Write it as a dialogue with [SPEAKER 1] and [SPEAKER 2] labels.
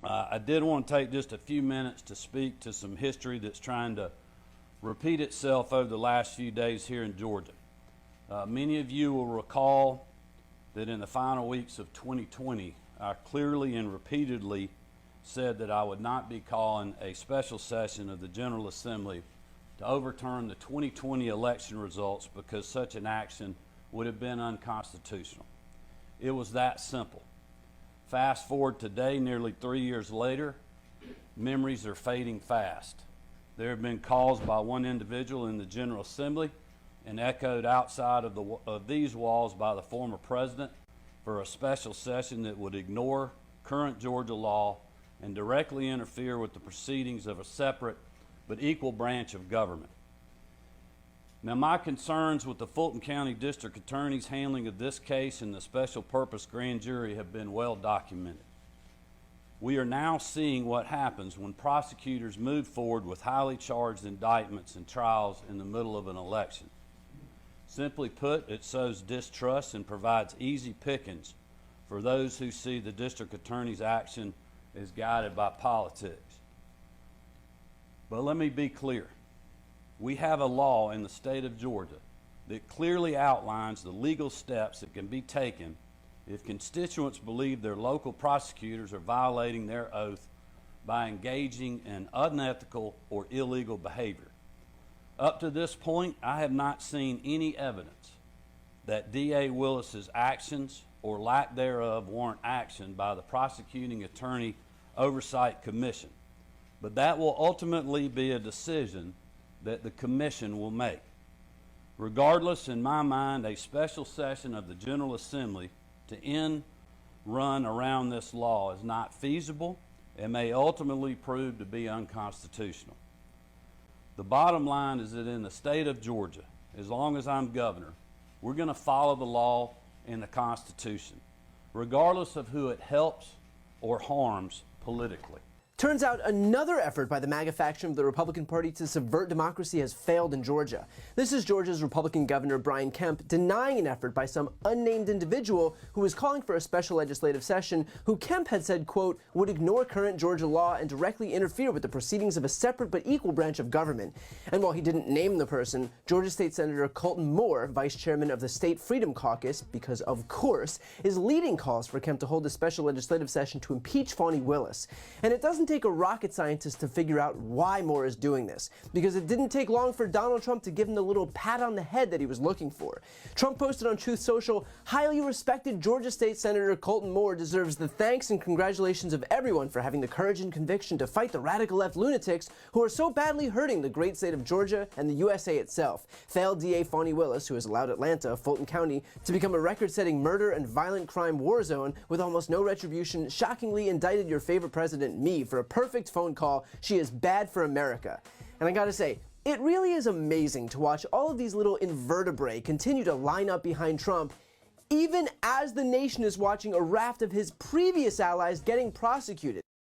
[SPEAKER 1] I did want to take just a few minutes to speak to some history that's trying to repeat itself over the last few days here in Georgia. Many of you will recall that in the final weeks of 2020, I clearly and repeatedly said that I would not be calling a special session of the General Assembly to overturn the 2020 election results because such an action would have been unconstitutional. It was that simple. Fast forward today, nearly 3 years later, memories are fading fast. There have been calls by one individual in the General Assembly and echoed outside of these walls by the former president for a special session that would ignore current Georgia law and directly interfere with the proceedings of a separate but equal branch of government. Now, my concerns with the Fulton County District Attorney's handling of this case and the special purpose grand jury have been well documented. We are now seeing what happens when prosecutors move forward with highly charged indictments and trials in the middle of an election. Simply put, it sows distrust and provides easy pickings for those who see the district attorney's action as guided by politics. But let me be clear. We have a law in the state of Georgia that clearly outlines the legal steps that can be taken if constituents believe their local prosecutors are violating their oath by engaging in unethical or illegal behavior. Up to this point, I have not seen any evidence that D.A. Willis's actions or lack thereof warrant action by the Prosecuting Attorney Oversight Commission. But that will ultimately be a decision that the commission will make. Regardless, in my mind, a special session of the General Assembly to end run around this law is not feasible and may ultimately prove to be unconstitutional. The bottom line is that in the state of Georgia, as long as I'm governor, we're going to follow the law and the Constitution, regardless of who it helps or harms politically.
[SPEAKER 2] Turns out another effort by the MAGA faction of the Republican Party to subvert democracy has failed in Georgia. This is Georgia's Republican Governor Brian Kemp denying an effort by some unnamed individual who was calling for a special legislative session who Kemp had said, quote, would ignore current Georgia law and directly interfere with the proceedings of a separate but equal branch of government. And while he didn't name the person, Georgia State Senator Colton Moore, vice chairman of the State Freedom Caucus, because of course, is leading calls for Kemp to hold a special legislative session to impeach Fani Willis. And it doesn't take a rocket scientist to figure out why Moore is doing this, because it didn't take long for Donald Trump to give him the little pat on the head that he was looking for. Trump posted on Truth Social, highly respected Georgia State Senator Colton Moore deserves the thanks and congratulations of everyone for having the courage and conviction to fight the radical left lunatics who are so badly hurting the great state of Georgia and the USA itself. Failed DA Fani Willis, who has allowed Atlanta, Fulton County, to become a record-setting murder and violent crime war zone with almost no retribution, shockingly indicted your favorite president, me, for a perfect phone call. She is bad for America. And I gotta say, it really is amazing to watch all of these little invertebrae continue to line up behind Trump, even as the nation is watching a raft of his previous allies getting prosecuted.